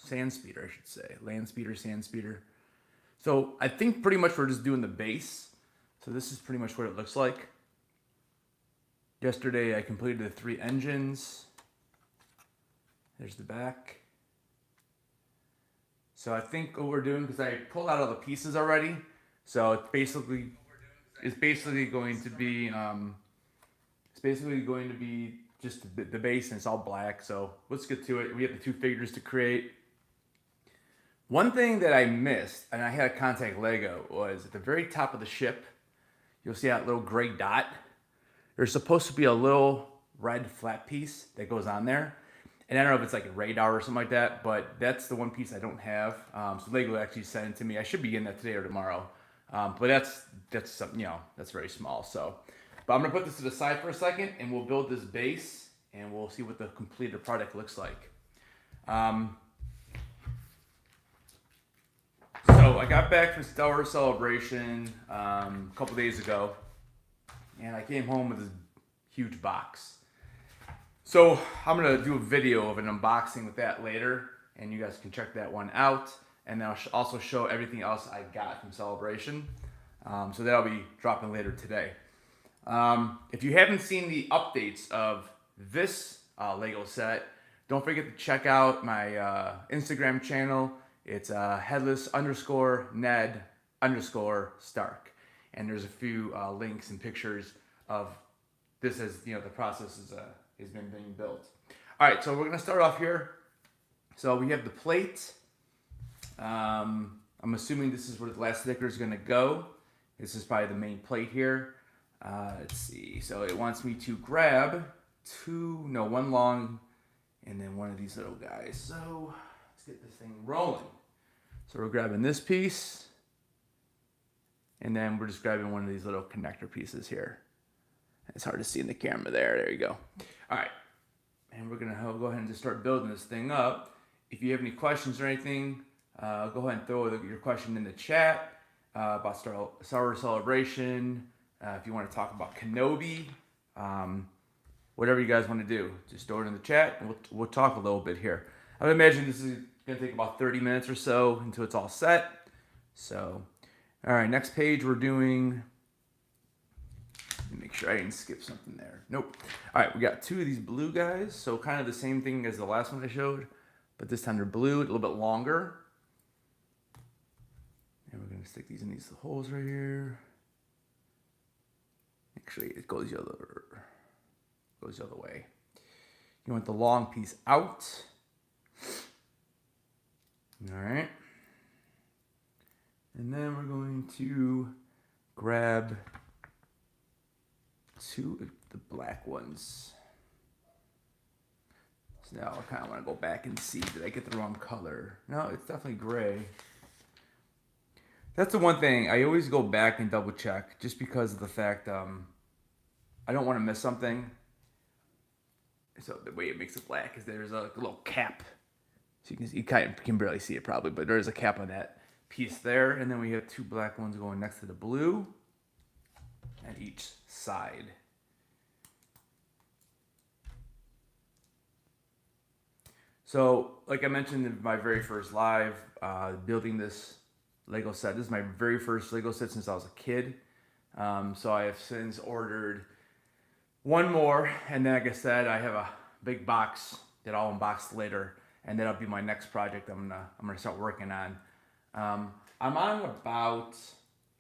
Sandspeeder, I should say. Landspeeder, Sandspeeder. So I think pretty much we're just doing the base. So this is pretty much what it looks like. Yesterday I completed the 3 engines. There's the back. So I think what we're doing, because I pulled out all the pieces already, so it's basically going to be just the base, and it's all black. So let's get to it. We have the 2 figures to create. One thing that I missed, and I had to contact Lego, was at the very top of the ship, you'll see that little gray dot. There's supposed to be a little red flat piece that goes on there. And I don't know if it's like a radar or something like that, but that's the one piece I don't have. So Lego actually sent it to me. I should be getting that today or tomorrow. But that's something, that's very small. So, but I'm gonna put this to the side for a second, and we'll build this base, and we'll see what the completed product looks like. So I got back from Star Wars Celebration a couple days ago, and I came home with this huge box. So I'm gonna do a video of an unboxing with that later, and you guys can check that one out. And then I'll also show everything else I got from Celebration. So that'll be dropping later today. If you haven't seen the updates of this Lego set, don't forget to check out my Instagram channel. It's Headless_Ned_Stark. And there's a few links and pictures of this as, the process is been being built. All right, so we're gonna start off here. So we have the plate. I'm assuming this is where the last sticker is gonna go. This is probably the main plate here. Let's see. So it wants me to grab one long, and then one of these little guys. So let's get this thing rolling. So we're grabbing this piece, and then we're just grabbing one of these little connector pieces here. It's hard to see in the camera there. There you go. All right. And we're going to go ahead and just start building this thing up. If you have any questions or anything, go ahead and throw your question in the chat about Star Wars Celebration. If you want to talk about Kenobi, whatever you guys want to do, just throw it in the chat, and we'll talk a little bit here. I would imagine this is going to take about 30 minutes or so until it's all set. So, all right, next page we're doing... Make sure I didn't skip something there. Nope. All right, we got 2 of these blue guys. So kind of the same thing as the last one I showed, but this time they're blue, a little bit longer. And we're going to stick these in these holes right here. Actually, it goes the other way. You want the long piece out. All right. And then we're going to grab 2 of the black ones. So now I kind of want to go back and see, did I get the wrong color? No, it's definitely gray. That's the one thing, I always go back and double check, just because of the fact I don't want to miss something. So the way it makes it black is there's a little cap. So you kind of can barely see it probably, but there's a cap on that piece there. And then we have 2 black ones going next to the blue at each side. So, like I mentioned in my very first live, building this Lego set. This is my very first Lego set since I was a kid. So I have since ordered 1 more, and then like I said, I have a big box that I'll unbox later, and that'll be my next project I'm gonna start working on. I'm on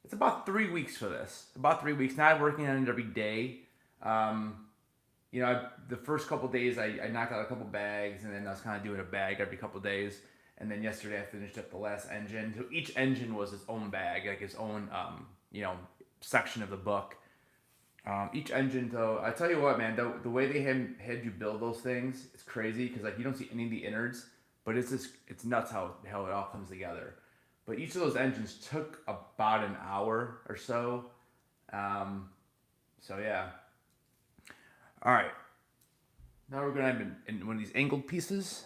it's about 3 weeks for this. About 3 weeks. Not working on it every day. The first couple days I knocked out a couple bags, and then I was kind of doing a bag every couple days. And then yesterday I finished up the last engine. So each engine was its own bag, like its own, section of the book. Each engine, though, I tell you what, man, the way they had you build those things, it's crazy, because like you don't see any of the innards, but it's nuts how it all comes together. But each of those engines took about an hour or so. So yeah. All right. Now we're gonna have in one of these angled pieces,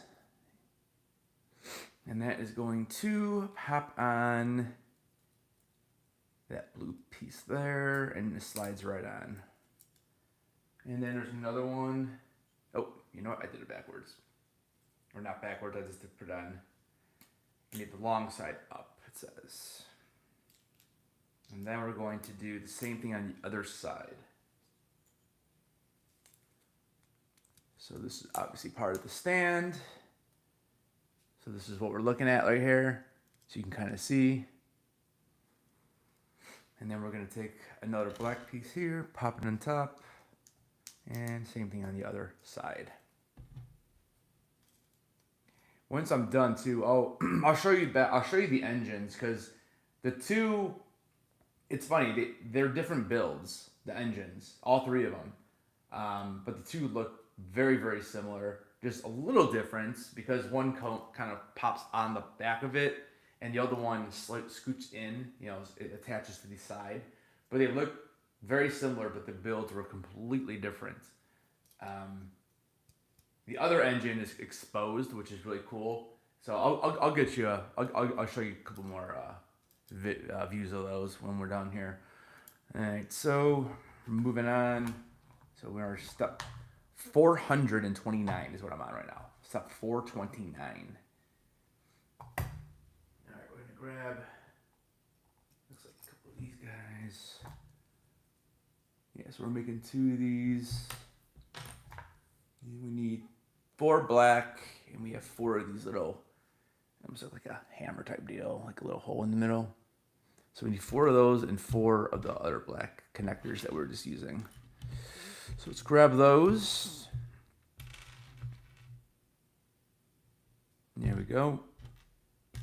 and that is going to pop on that blue piece there, and it slides right on. And then there's another one. Oh, you know what? I did it backwards. or not backwards, I just did put on. You need the long side up, it says. And then we're going to do the same thing on the other side. So this is obviously part of the stand. So this is what we're looking at right here. So you can kind of see. And then we're going to take another black piece here, pop it on top, and same thing on the other side. Once I'm done too, I'll show you that. I'll show you the engines, because the two, it's funny, they're different builds, the engines, all three of them. But the two look very, very similar. Just a little difference because one kind of pops on the back of it, and the other one scoots in, it attaches to the side. But they look very similar, but the builds were completely different. The other engine is exposed, which is really cool. So I'll get you I'll show you a couple more views of those when we're done here. All right, so moving on. So we're step 429 is what I'm on right now. Step 429. Alright, we're gonna grab, looks like a couple of these guys. Yeah, so we're making 2 of these. We need 4 black, and we have 4 of these little, almost like a hammer type deal, like a little hole in the middle. So we need 4 of those and 4 of the other black connectors that we're just using. So let's grab those. There we go.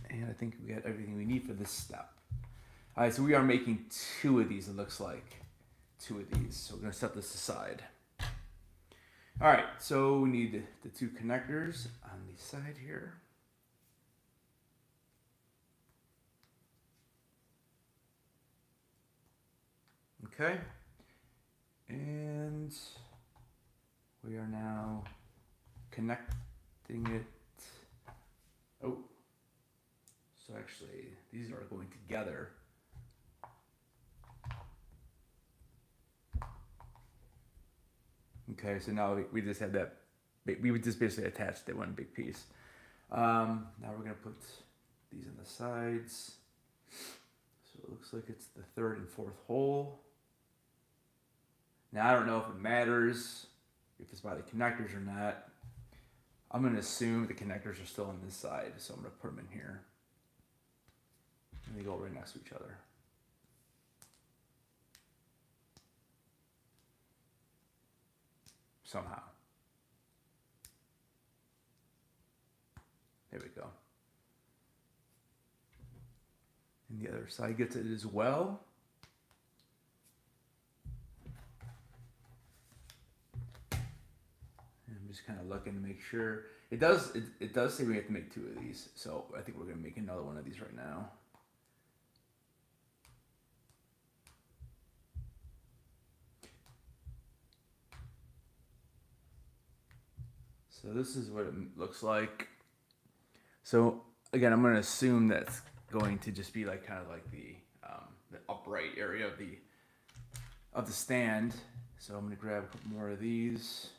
And I think we got everything we need for this step. All right, so we are making 2 of these, it looks like. 2 of these. So we're going to set this aside. All right, so we need the 2 connectors on the side here. Okay. And we are now connecting it. Oh, so actually these are going together. Okay, so now we just had that, we would just basically attach that one big piece. Now we're gonna put these on the sides. So it looks like it's the 3rd and 4th hole. Now I don't know if it matters if it's by the connectors or not. I'm going to assume the connectors are still on this side, so I'm going to put them in here. And they go right next to each other. Somehow. There we go. And the other side gets it as well. Just kind of looking to make sure. It does say we have to make 2 of these, so I think we're going to make another one of these right now. So this is what it looks like. So again, I'm going to assume that's going to just be like kind of like the upright area of the stand. So I'm going to grab a couple more of these.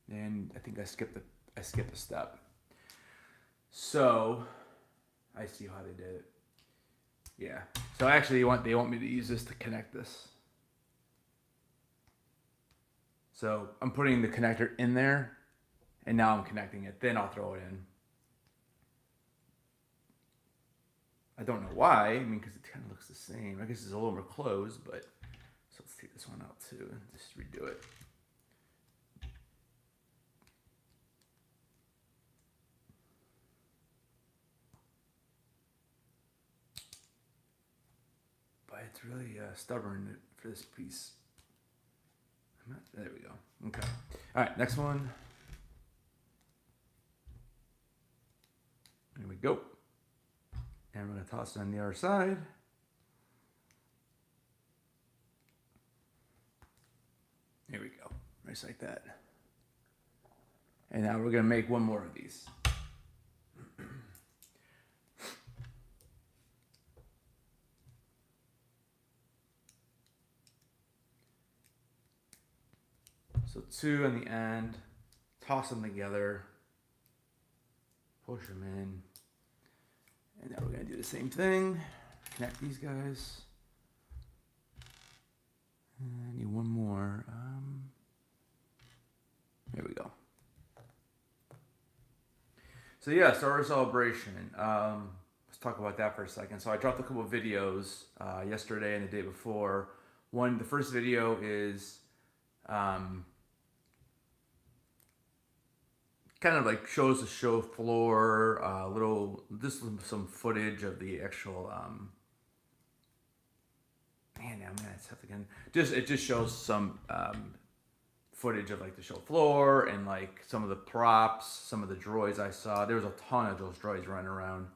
And I think I skipped a step. So I see how they did it. Yeah. So actually they want me to use this to connect this. So I'm putting the connector in there, and now I'm connecting it. Then I'll throw it in. I don't know why. I mean, because it kind of looks the same. I guess it's a little more closed, but so let's take this one out too and just redo it. But it's really stubborn for this piece. There we go. Okay. All right, next one. There we go. And I'm going to toss it on the other side. There we go. Just like that. And now we're going to make one more of these. So 2 on the end, toss them together, push them in, and now we're gonna do the same thing. Connect these guys. I need one more. There we go. So yeah, Star Wars Celebration. Let's talk about that for a second. So I dropped a couple of videos yesterday and the day before. The first video is kind of like shows the show floor, just some footage of the actual. Man, I'm gonna have to again. It just shows some footage of like the show floor and like some of the props, some of the droids I saw. There was a ton of those droids running around.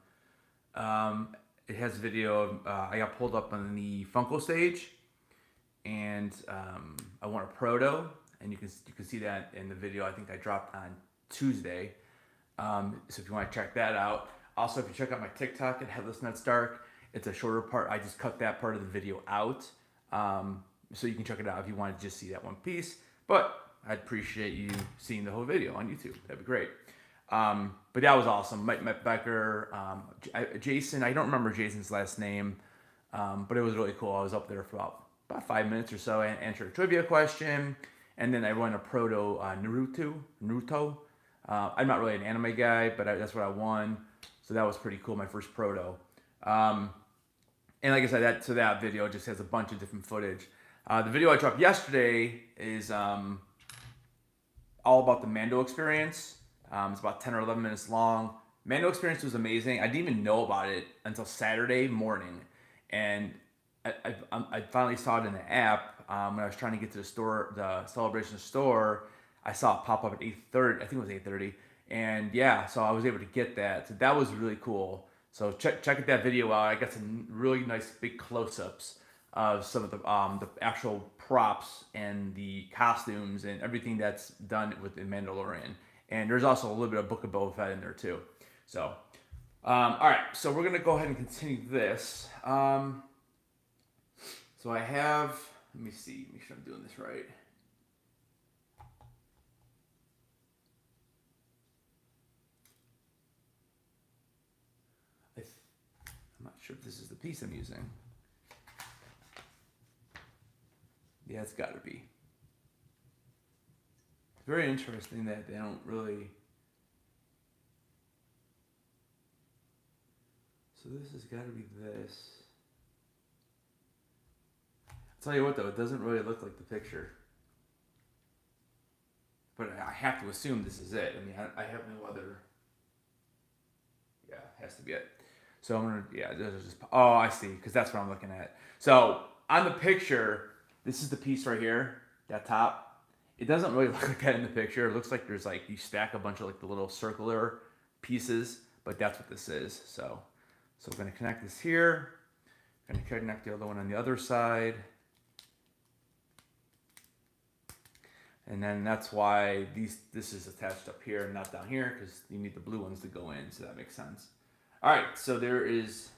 It has video of I got pulled up on the Funko stage, and I won a proto, and you can see that in the video I think I dropped on Tuesday. So if you want to check that out. Also, if you check out my TikTok at Headless Dark, it's a shorter part. I just cut that part of the video out, so you can check it out if you want to just see that one piece. But I'd appreciate you seeing the whole video on YouTube. That'd be great. But that was awesome. Met Becker, Jason. I don't remember Jason's last name, but it was really cool. I was up there for about 5 minutes or so and answered a trivia question, and then I won a proto Naruto. I'm not really an anime guy, but that's what I won. So that was pretty cool. My first proto. And like I said, that video just has a bunch of different footage. The video I dropped yesterday is all about the Mando experience. It's about 10 or 11 minutes long. Mando experience was amazing. I didn't even know about it until Saturday morning. And I finally saw it in the app when I was trying to get to the store, the Celebration store. I saw it pop up at 8:30. I think it was 8:30. And yeah, so I was able to get that. So that was really cool. So check that video out. I got some really nice big close-ups of some of the actual props and the costumes and everything that's done with the Mandalorian. And there's also a little bit of Book of Boba Fett in there too. So, all right. So we're gonna go ahead and continue this. So I have. Let me see. Make sure I'm doing this right. I'm not sure if this is the piece I'm using. Yeah, it's got to be. It's very interesting that they don't really. So this has got to be this. I'll tell you what though, it doesn't really look like the picture. But I have to assume this is it. I mean, I have no other. Yeah, it has to be it. So I'm gonna, yeah, just, oh, I see, because that's what I'm looking at. So on the picture, this is the piece right here, that top. It doesn't really look like that in the picture. It looks like there's like, you stack a bunch of like the little circular pieces, but that's what this is. So we're gonna connect this here. Gonna connect the other one on the other side. And then that's why this is attached up here and not down here, because you need the blue ones to go in, so that makes sense. All right, so there is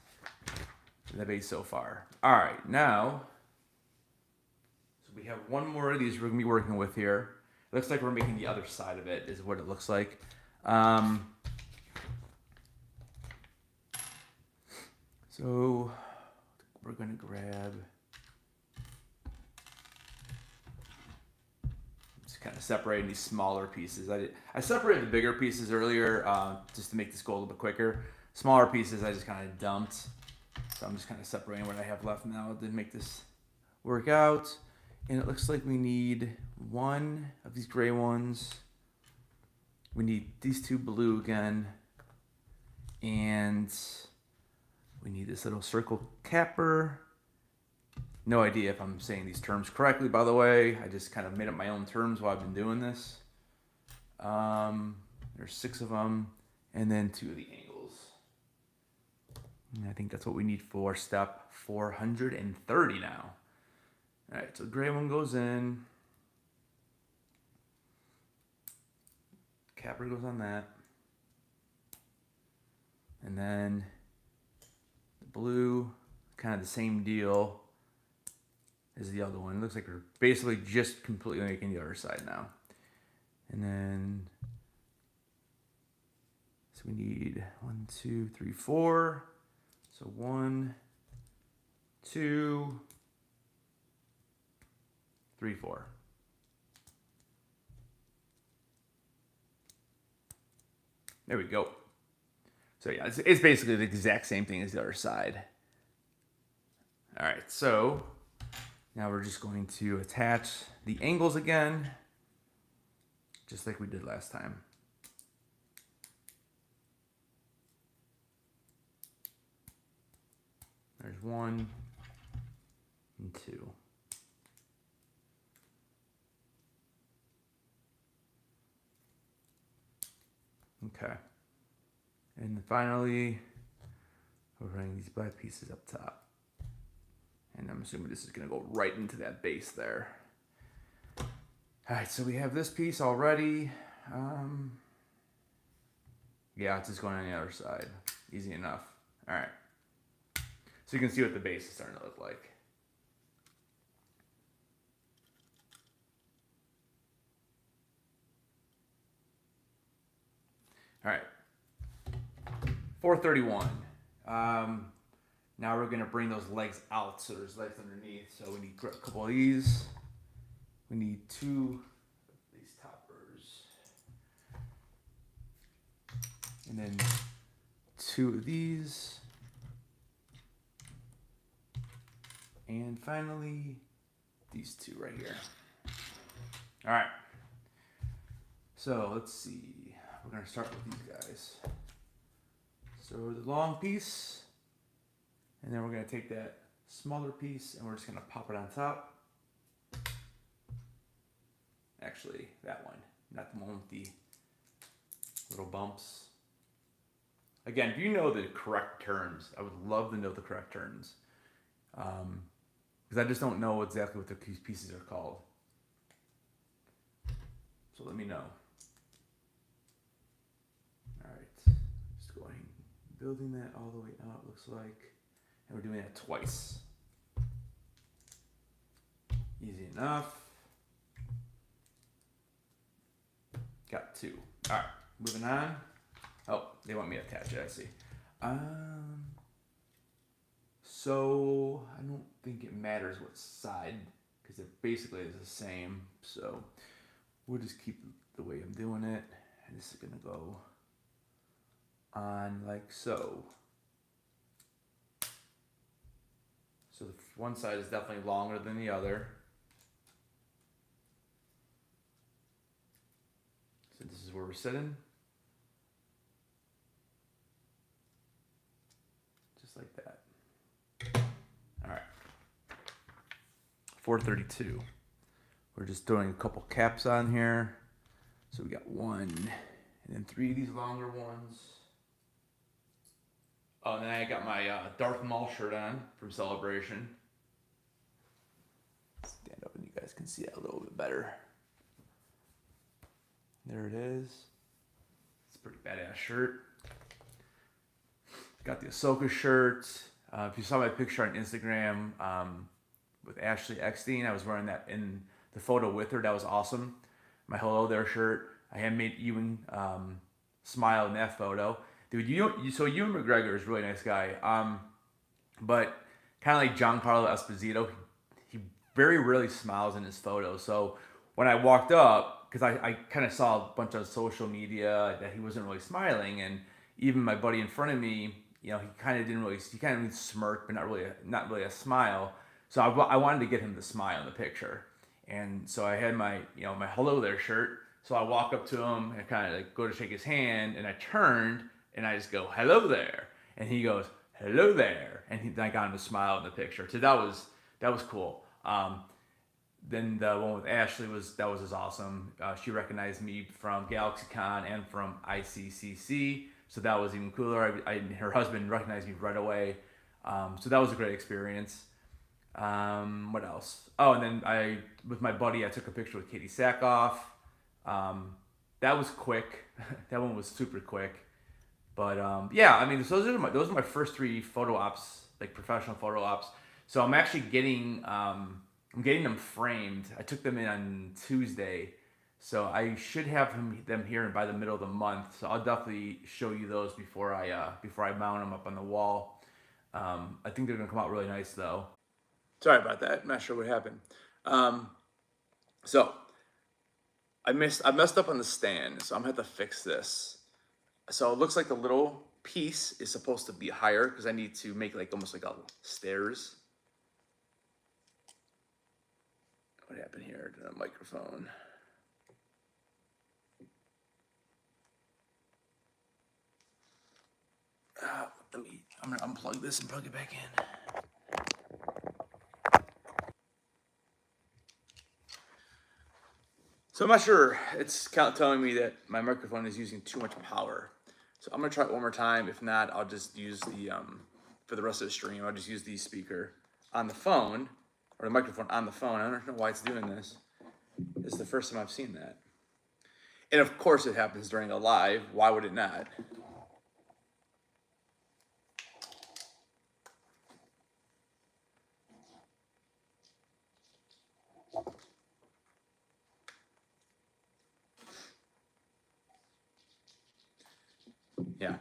the base so far. All right, now, so we have one more of these we're gonna be working with here. It looks like we're making the other side of it, is what it looks like. So we're gonna grab, just kind of separating these smaller pieces. I separated the bigger pieces earlier just to make this go a little bit quicker. Smaller pieces I just kind of dumped. So I'm just kind of separating what I have left now to make this work out. And it looks like we need one of these gray ones. We need these two blue again. And we need this little circle capper. No idea if I'm saying these terms correctly, by the way. I just kind of made up my own terms while I've been doing this. There's 6 of them. And then 2 of the angles. And I think that's what we need for step 430 now. All right, so the gray one goes in. Capper goes on that. And then the blue, kind of the same deal. is the other one. It looks like we're basically just completely making the other side now. And then, so we need 1, 2, 3, 4. So 1, 2, 3, 4. There we go. So yeah, it's basically the exact same thing as the other side. All right, so now we're just going to attach the angles again, just like we did last time. There's 1 and 2. Okay. And finally, we're running these black pieces up top. And I'm assuming this is going to go right into that base there. All right, so we have this piece already. Yeah, it's just going on the other side. Easy enough. All right. So you can see what the base is starting to look like. All right. 431. Now we're going to bring those legs out, so there's legs underneath. So we need a couple of these. We need 2 of these toppers. And then 2 of these. And finally, these 2 right here. All right. So let's see. We're going to start with these guys. So the long piece. And then we're going to take that smaller piece and we're just going to pop it on top. Actually, that one, not the one with the little bumps. Again, if you know the correct terms, I would love to know the correct terms. Because I just don't know exactly what these pieces are called. So let me know. All right, just going, building that all the way out, looks like. And we're doing that twice. Easy enough. Got 2. All right, moving on. Oh, they want me to attach it, I see. So I don't think it matters what side, because it basically is the same. So we'll just keep the way I'm doing it. And this is gonna go on like so. So the one side is definitely longer than the other. So this is where we're sitting. Just like that. All right. 432. We're just throwing a couple caps on here. So we got 1 and then 3 of these longer ones. Oh, and then I got my Darth Maul shirt on from Celebration. Stand up and you guys can see that a little bit better. There it is. It's a pretty badass shirt. Got the Ahsoka shirt. If you saw my picture on Instagram with Ashley Eckstein, I was wearing that in the photo with her. That was awesome. My Hello There shirt. I had made Ewan smile in that photo. Dude, so Ewan McGregor is a really nice guy. But kind of like Giancarlo Esposito, he very rarely smiles in his photos. So when I walked up, because I kind of saw a bunch of social media that he wasn't really smiling, and even my buddy in front of me, he kind of smirked, but not really a smile. So I wanted to get him to smile in the picture, and so I had my my Hello There shirt. So I walk up to him and kind of like go to shake his hand, and I turned and I just go hello there, and he goes hello there, and I got him to smile in the picture. So that was cool. Then the one with Ashley was just awesome. She recognized me from GalaxyCon and from ICCC, so that was even cooler. Her husband recognized me right away, so that was a great experience. What else? Oh, and then with my buddy, I took a picture with Katie Sackhoff. That was quick. That one was super quick. But yeah, I mean, those are my first 3 photo ops, like professional photo ops. So I'm actually getting I'm getting them framed. I took them in on Tuesday, so I should have them here by the middle of the month. So I'll definitely show you those before I mount them up on the wall. I think they're gonna come out really nice though. Sorry about that. I'm not sure what happened. Um, so I messed up on the stand, so I'm gonna have to fix this. So it looks like the little piece is supposed to be higher because I need to make like almost like a stairs. What happened here to the microphone? I'm gonna unplug this and plug it back in. So I'm not sure. It's kind of telling me that my microphone is using too much power. So I'm gonna try it one more time. If not, I'll just use the for the rest of the stream. I'll just use the speaker on the phone or the microphone on the phone. I don't know why it's doing this. This is the first time I've seen that. And of course, it happens during a live. Why would it not? Yeah,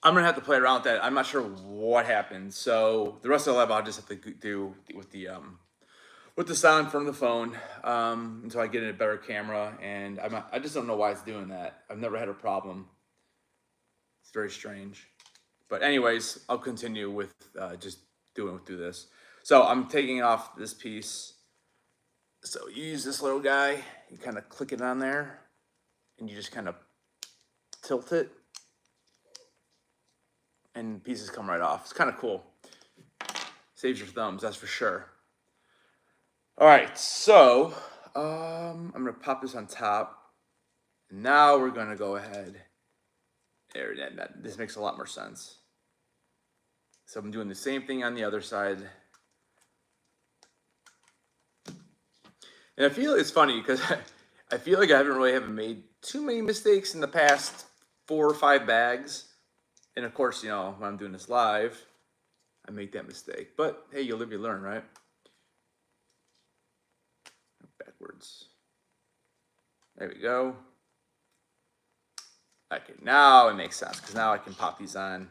I'm gonna have to play around with that. I'm not sure what happened. So the rest of the live, I'll just have to do with the sound from the phone until I get a better camera. And I just don't know why it's doing that. I've never had a problem. It's very strange. But anyways, I'll continue with just through this. So I'm taking off this piece. So you use this little guy. You kind of click it on there, and you just kind of tilt it, and pieces come right off. It's kind of cool. Saves your thumbs, that's for sure. All right, so I'm gonna pop this on top. Now we're gonna go ahead. There, this makes a lot more sense. So I'm doing the same thing on the other side. And I feel it's funny because I feel like I haven't made too many mistakes in the past 4 or 5 bags. And of course, when I'm doing this live, I make that mistake. But hey, you live, you learn, right? Backwards. There we go. Okay, now it makes sense because now I can pop these on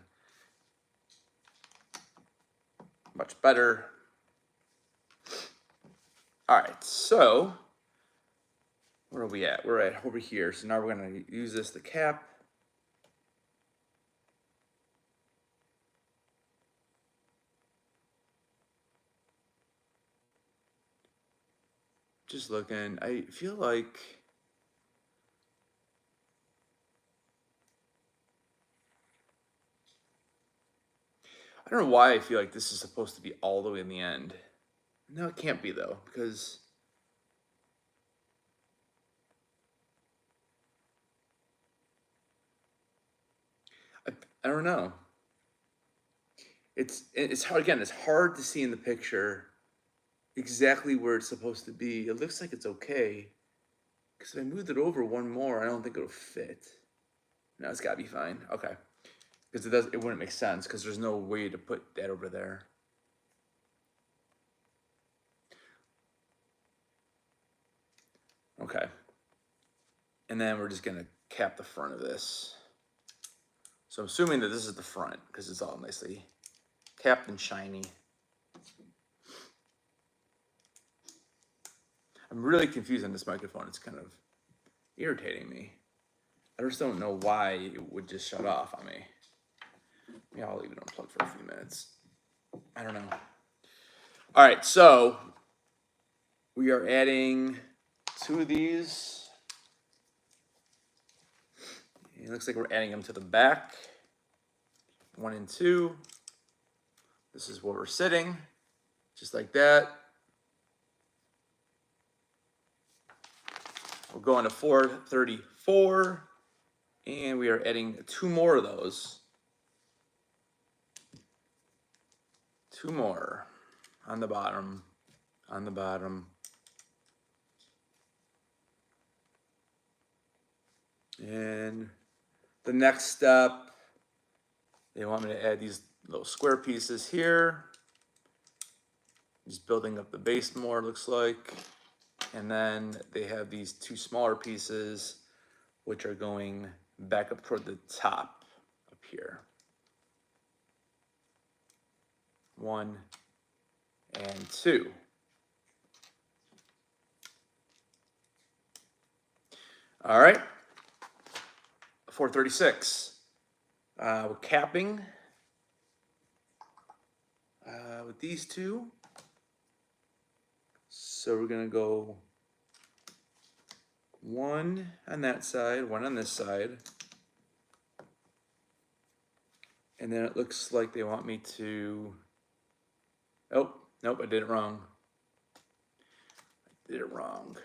much better. All right, so where are we at? We're at over here. So now we're gonna use this to cap. Just looking, I feel like I don't know why I feel like this is supposed to be all the way in the end. No, it can't be though, because I don't know. It's hard, again, it's hard to see in the picture exactly where it's supposed to be. It looks like it's okay. Because if I moved it over one more, I don't think it'll fit. No, it's gotta be fine. Okay. Because it wouldn't make sense because there's no way to put that over there. Okay. And then we're just gonna cap the front of this. So I'm assuming that this is the front because it's all nicely capped and shiny. I'm really confused on this microphone. It's kind of irritating me. I just don't know why it would just shut off on me. Yeah, I'll leave it unplugged for a few minutes. I don't know. All right, so we are adding 2 of these. It looks like we're adding them to the back. 1 and 2. This is where we're sitting, just like that. We're going to 434, and we are adding 2 more of those. 2 more on the bottom, on the bottom. And the next step, they want me to add these little square pieces here. Just building up the base more, looks like. And then they have these two smaller pieces, which are going back up toward the top up here. 1 and 2. All right, 436. We're capping with these two. So we're gonna go 1 on that side, 1 on this side. And then it looks like they want me to, oh, nope, I did it wrong. I did it wrong.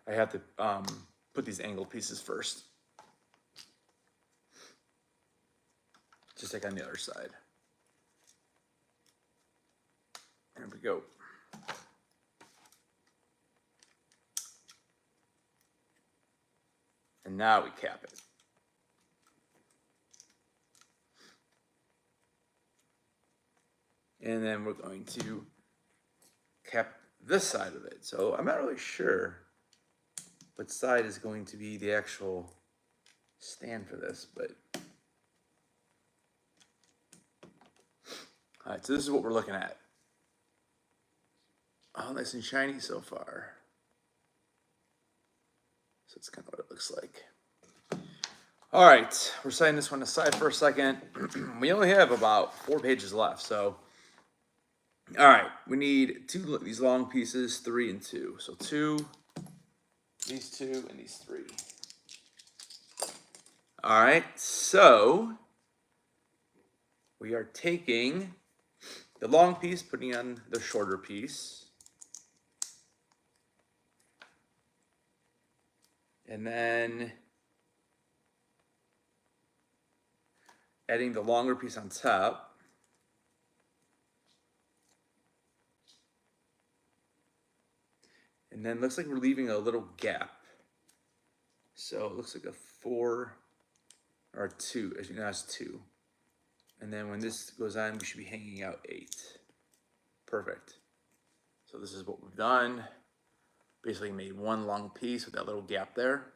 I have to put these angled pieces first. Just like on the other side. There we go. And now we cap it. And then we're going to cap this side of it. So I'm not really sure what side is going to be the actual stand for this, but all right, so this is what we're looking at. Oh, nice and shiny so far. So it's kind of what it looks like. All right, we're setting this one aside for a second. We only have about 4 pages left, so all right, we need these long pieces, 3 and 2. So 2, these 2, and these 3. All right, so we are taking the long piece, putting on the shorter piece. And then adding the longer piece on top. And then looks like we're leaving a little gap. So it looks like a 4 or 2, as you know, that's 2. And then when this goes on, we should be hanging out 8. Perfect. So this is what we've done. Basically made one long piece with that little gap there.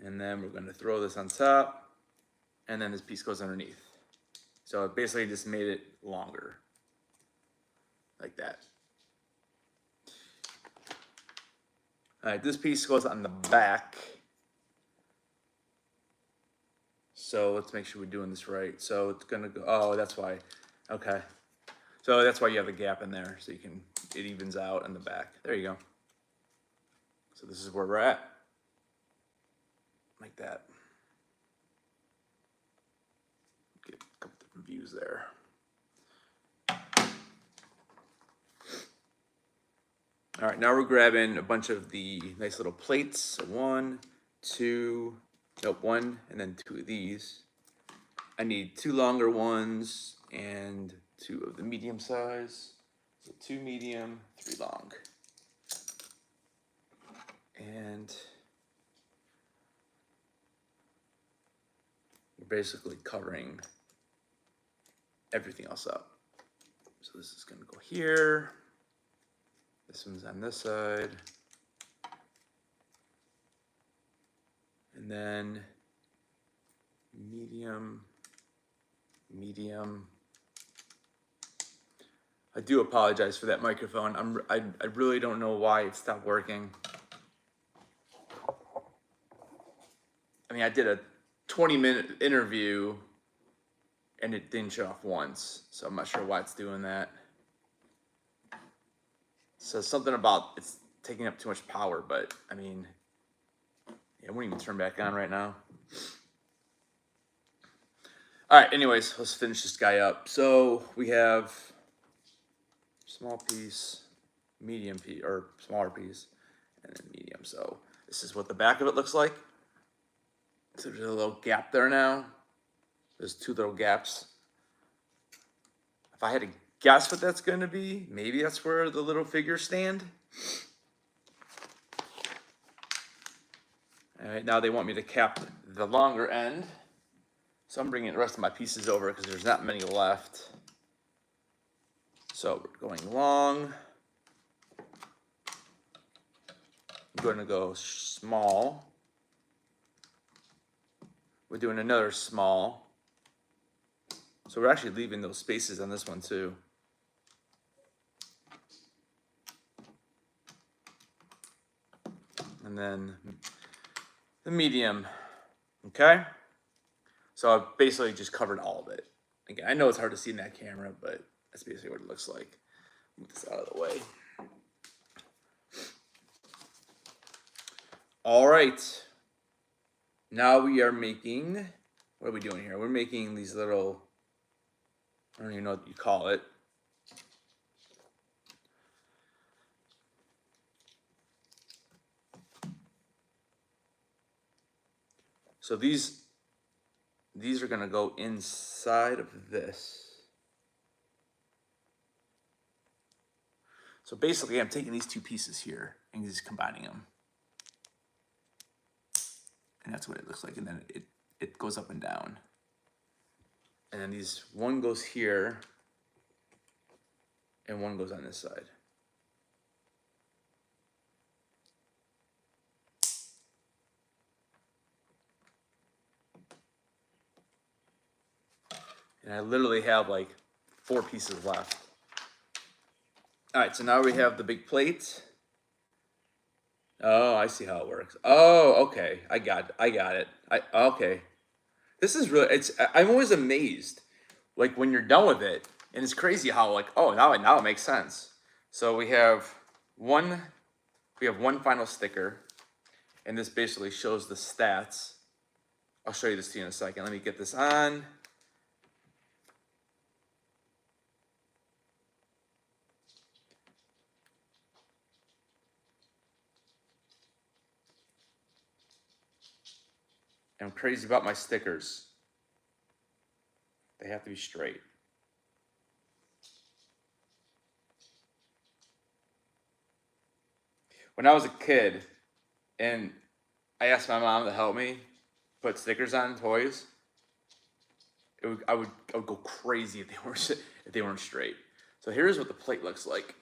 And then we're going to throw this on top, and then this piece goes underneath. So it basically just made it longer, like that. All right, this piece goes on the back. So let's make sure we're doing this right. So it's gonna go, oh, that's why, okay. So that's why you have the gap in there, so it evens out in the back. There you go. So this is where we're at. Like that. Get a couple different views there. All right, now we're grabbing a bunch of the nice little plates. So 1, 2, nope, 1, and then 2 of these. I need 2 longer ones and 2 of the medium size. So 2 medium, 3 long. And we're basically covering everything else up. So this is gonna go here. This one's on this side. And then medium, medium. I do apologize for that microphone. I really don't know why it stopped working. I mean, I did a 20-minute interview and it didn't shut off once. So I'm not sure why it's doing that. So something about it's taking up too much power, but I mean, yeah, it won't even turn back on right now. All right, anyways, let's finish this guy up. So we have small piece, medium piece, or smaller piece, and then medium. So this is what the back of it looks like. So there's a little gap there now. There's 2 little gaps. If I had to guess what that's going to be. Maybe that's where the little figures stand. All right, now they want me to cap the longer end. So I'm bringing the rest of my pieces over because there's not many left. So we're going long. I'm going to go small. We're doing another small. So we're actually leaving those spaces on this one too. And then the medium, okay? So I've basically just covered all of it. Again, I know it's hard to see in that camera, but that's basically what it looks like. Move this out of the way. All right. Now we are making, what are we doing here? We're making these little, I don't even know what you call it. So these are gonna go inside of this. So basically I'm taking these two pieces here and just combining them. And that's what it looks like. And then it goes up and down. And then these, one goes here and one goes on this side. And I literally have like 4 pieces left. All right, so now we have the big plate. Oh, I see how it works. Oh, okay. I got it. Okay. This is really, I'm always amazed, like when you're done with it, and it's crazy how like, oh, now it makes sense. So we have one final sticker, and this basically shows the stats. I'll show you this to you in a second. Let me get this on. I'm crazy about my stickers. They have to be straight. When I was a kid and I asked my mom to help me put stickers on toys, I would go crazy if they weren't straight. So here's what the plate looks like.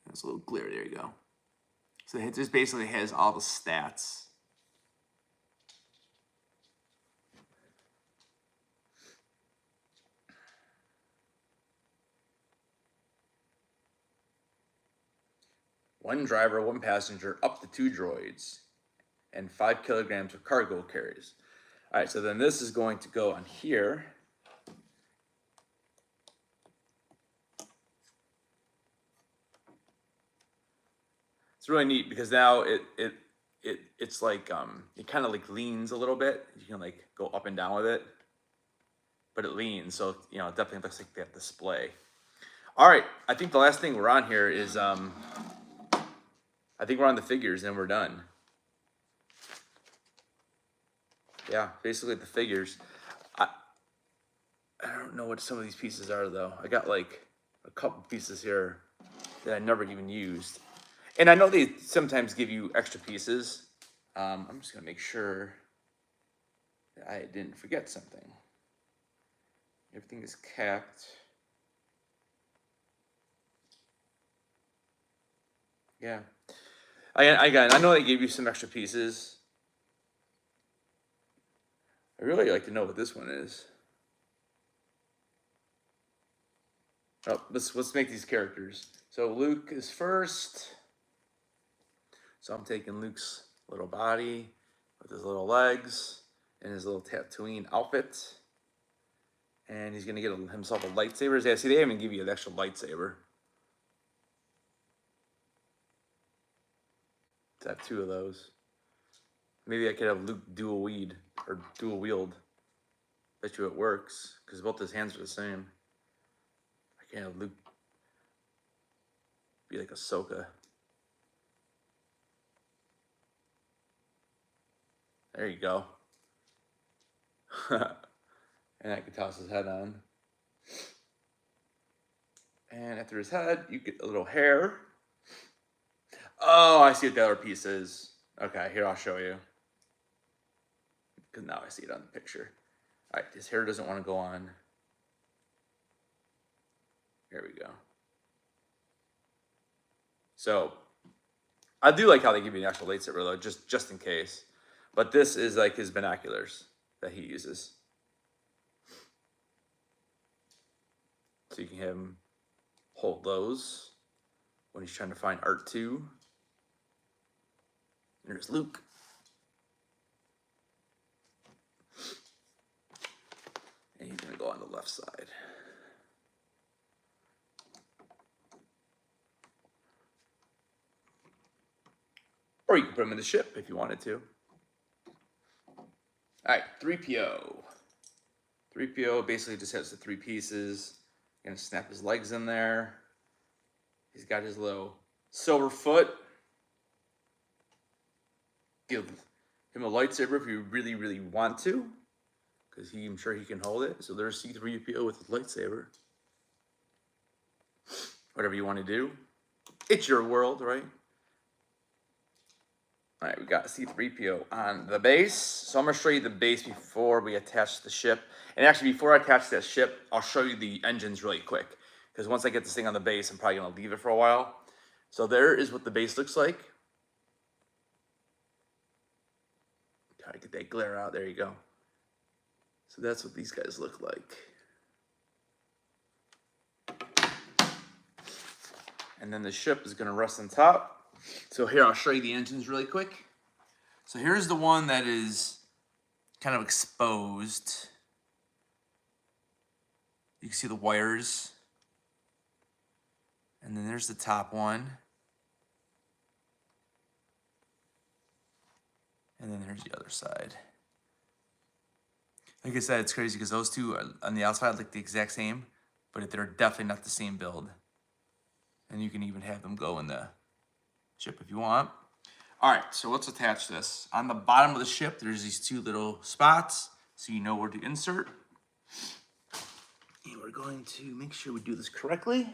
There's a little glare, there you go. So it just basically has all the stats. One driver, 1 passenger, up to 2 droids, and 5 kilograms of cargo carries. All right, so then this is going to go on here. It's really neat because now it's like it kind of like leans a little bit. You can like go up and down with it, but it leans, so you know it definitely looks like that display. All right, I think the last thing we're on here is I think we're on the figures and we're done. Yeah, basically the figures. I don't know what some of these pieces are though. I got like a couple pieces here that I never even used. And I know they sometimes give you extra pieces. I'm just gonna make sure that I didn't forget something. Everything is capped. Yeah. Again, I know they gave you some extra pieces. I really like to know what this one is. Oh, let's make these characters. So Luke is first. So I'm taking Luke's little body with his little legs and his little Tatooine outfit. And he's gonna get himself a lightsaber. Yeah, see, they even give you an extra lightsaber. To have 2 of those. Maybe I could have Luke dual wield. Bet you it works, because both his hands are the same. I can't have Luke be like Ahsoka. There you go. And I can toss his head on. And after his head, you get a little hair. Oh, I see what the other piece is. Okay, here, I'll show you. Because now I see it on the picture. All right, his hair doesn't want to go on. Here we go. So, I do like how they give you an actual lightsaber though, just in case. But this is like his binoculars that he uses. So you can have him hold those when he's trying to find R2. There's Luke. And he's gonna go on the left side. Or you can put him in the ship if you wanted to. All right, 3PO. 3PO basically just has the three pieces. Gonna snap his legs in there. He's got his little silver foot. Give him a lightsaber if you really, really want to, because I'm sure he can hold it. So there's C-3PO with his lightsaber. Whatever you want to do. It's your world, right? All right, we got C-3PO on the base. So I'm going to show you the base before we attach the ship. And actually, before I attach that ship, I'll show you the engines really quick. Because once I get this thing on the base, I'm probably going to leave it for a while. So there is what the base looks like. Gotta get that glare out. There you go. So that's what these guys look like. And then the ship is going to rest on top. So here, I'll show you the engines really quick. So here's the one that is kind of exposed. You can see the wires. And then there's the top one. And then there's the other side. Like I said, it's crazy because those two are on the outside look the exact same, but they're definitely not the same build. And you can even have them go in the ship if you want. All right, so let's attach this. On the bottom of the ship, there's these two little spots, so you know where to insert. And we're going to make sure we do this correctly.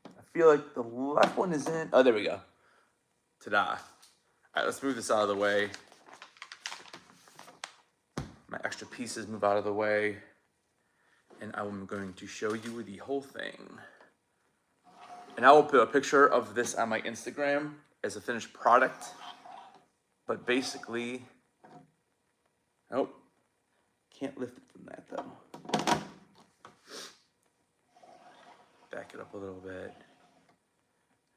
I feel like the left one is in. Oh, there we go. Ta-da. All right, let's move this out of the way. My extra pieces move out of the way. And I'm going to show you the whole thing. And I will put a picture of this on my Instagram as a finished product. But basically, oh, can't lift it from that though. Back it up a little bit.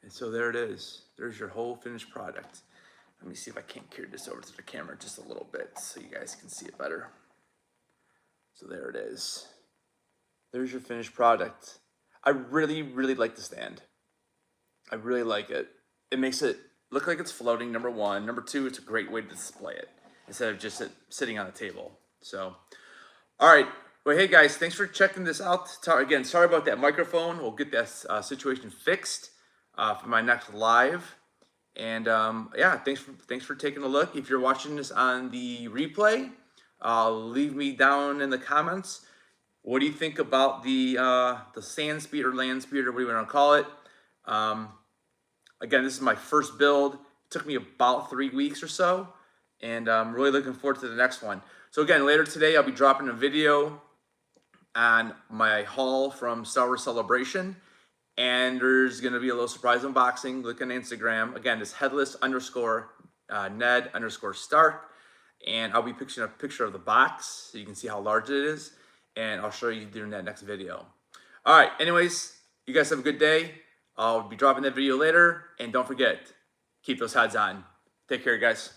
And so there it is. There's your whole finished product. Let me see if I can't carry this over to the camera just a little bit so you guys can see it better. So there it is. There's your finished product. I really, really like the stand. I really like it. It makes it look like it's floating, number one. Number two, it's a great way to display it instead of just sitting on a table. So, all right. Well, hey guys, thanks for checking this out. Again, sorry about that microphone. We'll get that situation fixed for my next live. And yeah, thanks for taking a look. If you're watching this on the replay, leave me down in the comments. What do you think about the Landspeeder, what do you want to call it? Again, this is my first build. It took me about 3 weeks or so, and I'm really looking forward to the next one. So again, later today, I'll be dropping a video on my haul from Star Wars Celebration, and there's going to be a little surprise unboxing. Look on Instagram. Again, it's Headless _Ned _Stark, and I'll be picturing a picture of the box so you can see how large it is. And I'll show you during that next video. All right, anyways, you guys have a good day. I'll be dropping that video later. And don't forget, keep those heads on. Take care, guys.